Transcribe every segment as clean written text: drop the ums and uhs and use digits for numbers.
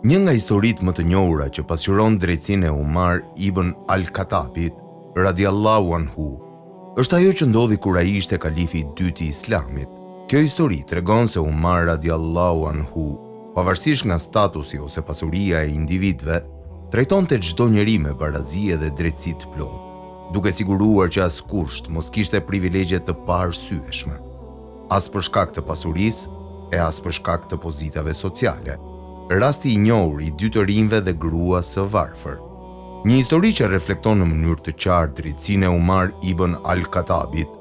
Një nga historitë më të njohura që pasqyron drejtsinë e Umar ibn al-Khattabit, radiallahu anhu, është ajo që ndodhi kur ai ishte kalifi i dytë i Islamit. Kjo histori tregon se Umar radiallahu anhu, pavarësisht nga statusi ose pasuria e individëve, trajtonte çdo njeri me barazi dhe drejtësi të plotë, duke siguruar që askush mos kishte privilegje të paarsyeshme, as për shkak të pasurisë e as për shkak të pozitave sociale. Rasti i njohur i dy të rinjve dhe gruas së varfër. Një histori që reflekton në mënyrë të qartë drejtsinë e Umar ibn al-Khattabit,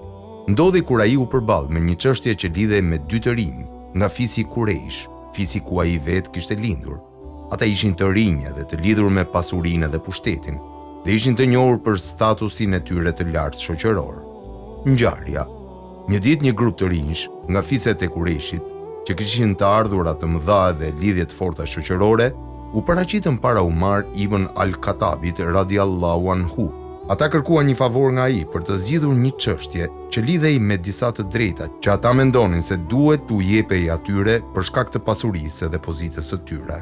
ndodhi kur ai u përball me një çështje që lidhej me dy të rinj nga fisi Quraysh, fisi ku ai vetë kishte lindur. Ata ishin të rinj dhe të lidhur me pasurinë dhe pushtetin, dhe ishin të njohur për statusin e tyre të lartë shoqëror. Ngjarja. Një ditë një grup të rinjsh nga fiset e Qurayshit, që kishin të ardhurat të mëdha dhe lidhje të forta shoqërore, u paraqitën para Umar ibn al-Khattabit radiallahu anhu. Ata kërkuan një favor nga ai për të zgjidhur një çështje që lidhej me disa të drejta që ata mendonin se duhet t'u jepej atyre për shkak të pasurisë dhe pozitës së tyre.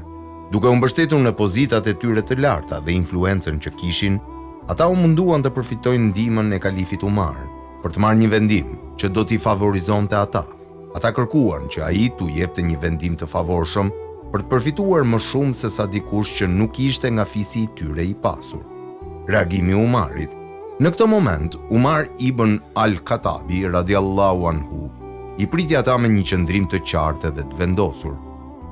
Duke u mbështetur në pozitat e tyre të larta dhe influencën që kishin, ata u munduan të përfitojnë ndihmën e kalifit Umar për të marrë një vendim që do t'i favorizonte ata. Ata kërkuan që ai t'u jepte një vendim të favorshëm për të përfituar më shumë se sa dikush që nuk ishte nga fisi i tyre i pasur. Reagimi i Umarit. Në këtë moment, Umar ibn al-Khattabi radiallahu anhu i priti ata me një qëndrim të qartë dhe të vendosur.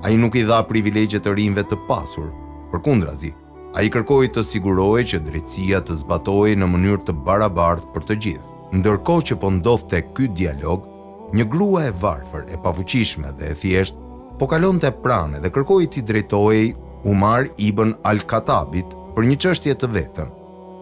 Ai nuk i dha privilegje të rinjve të pasur, përkundrazi, ai kërkoi të sigurohej që drejtësia të zbatohej në mënyrë të barabartë për të gjithë. Ndërkohë që po ndodhte ky dialog, një grua e varfër, e pafuqishme dhe e thjesht, po kalonte pranë dhe kërkoi t'i drejtohej Umar ibn al-Khattabit për një çështje të vetëm.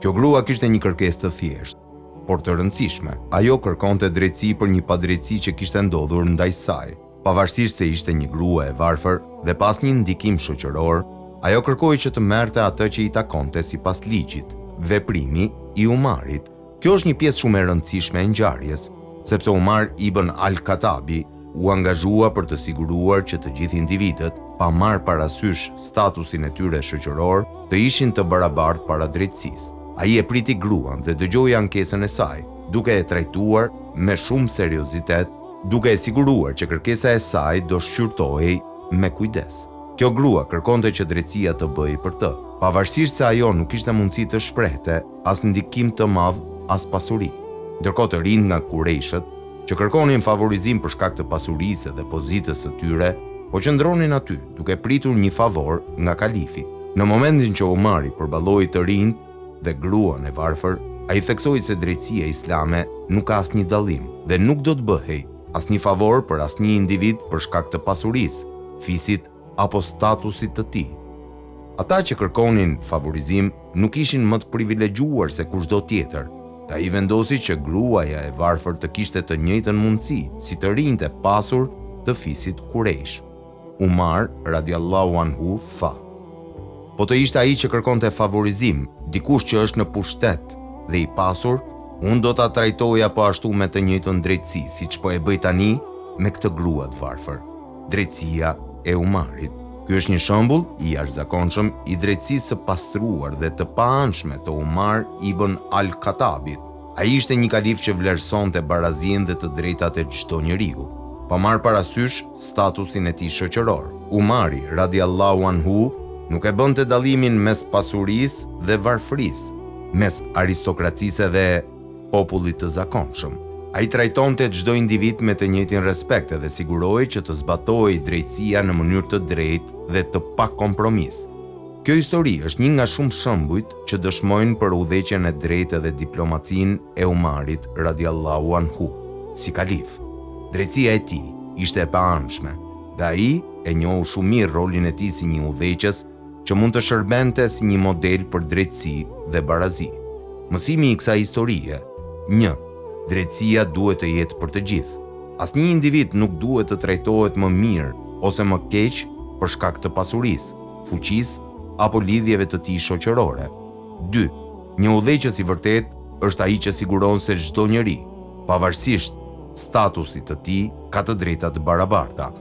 Kjo grua kishte një kërkesë të thjeshtë, por të rëndësishme. Ajo kërkonte drejtësi për një padrejtësi që kishte ndodhur ndaj saj. Pavarësisht se ishte një grua e varfër dhe pas një ndikim shoqëror, ajo kërkoi që të merrte atë që i takonte sipas ligjit, veprimi i Umarit. Kjo është një pjesë shumë e rëndësishme e ngjarjes, sepse Umar ibn al-Khattabi u angazhua për të siguruar që të gjithë individët, pa marrë parasysh statusin e tyre shoqëror, të ishin të barabartë para drejtësisë. Ai e priti gruan dhe dëgjoi ankesën e saj, duke e trajtuar me shumë seriozitet, duke e siguruar që kërkesa e saj do shqyrtohej me kujdes. Kjo grua kërkonte që drejtësia të bëhej për të, pavarësisht se ajo nuk kishte mundësi të shprehte as ndikim të madh as pasuri. Ndërkohë të rinë nga Qurayshët, që kërkonin favorizim për shkak të pasurisë dhe pozitës së tyre, po qëndronin aty, duke pritur një favor nga kalifi. Në momentin që Umari përballoi të rinjt dhe gruan e varfër, ai theksoi se drejtësia islame nuk ka asnjë dallim dhe nuk do të bëhej asnjë favor për asnjë individ për shkak të pasurisë, fisit apo statusit të tij. Ata që kërkonin favorizim nuk ishin më të privilegjuar se kushdo tjetër. Ai vendosi që gruaja e varfër të kishte të njëjtën mundësi si të rinjt e pasur të fisit Quraysh. Umar radiallahu anhu tha: po të ishte ai që kërkonte favorizim, dikush që është në pushtet dhe i pasur, unë do ta trajtoja po ashtu me të njëjtën drejtësi, siç po e bëj tani me këtë grua të varfër. Drejtësia e Umarit. Ky është një shembull i jashtëzakonshëm i drejtësisë së pastruar dhe të paanshme të Umar ibn al-Khattabit. Ai ishte një kalif që vlerësonte barazinë dhe të drejtat e çdo njeriu, pa marrë parasysh statusin e tij shoqëror. Umari radiallahu anhu nuk e bënte dallimin mes pasurisë dhe varfërisë, mes aristokracisë dhe popullit të zakonshëm. Ai trajtonte çdo individ me të njëjtin respekt dhe sigurohej që të zbatohej drejtësia në mënyrë të drejtë dhe të pa kompromis. Kjo histori është një nga shumë shembujt që dëshmojnë për udhëheqjen e drejtë dhe diplomacinë e Umarit radiallahu anhu si kalif. Drejtësia e tij ishte e paanshme dhe ai e njohu shumë mirë rolin e tij si një udhëheqës që mund të shërbente si një model për drejtësi dhe barazi. Mësimi i kësaj historie: 1. Drejtësia duhet të jetë për të gjithë. Asnjë individ nuk duhet të trajtohet më mirë ose më keq për shkak të pasurisë, fuqisë apo lidhjeve të tij shoqërore. 2. Një udhëheqës i vërtet është ai që siguron se çdo njeri, pavarësisht statusit të tij, ka të drejta të barabarta.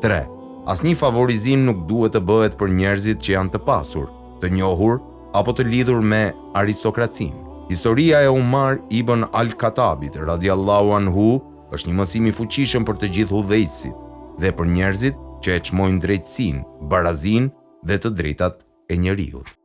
3. Asnjë favorizim nuk duhet të bëhet për njerëzit që janë të pasur, të njohur apo të lidhur me aristokracinë. Historia e Umar ibn al-Khattabit radiallahu anhu është një mësim i fuqishëm për të gjithë udhëheqësit dhe për njerëzit që e çmojnë drejtësinë, barazinë dhe të drejtat e njeriut.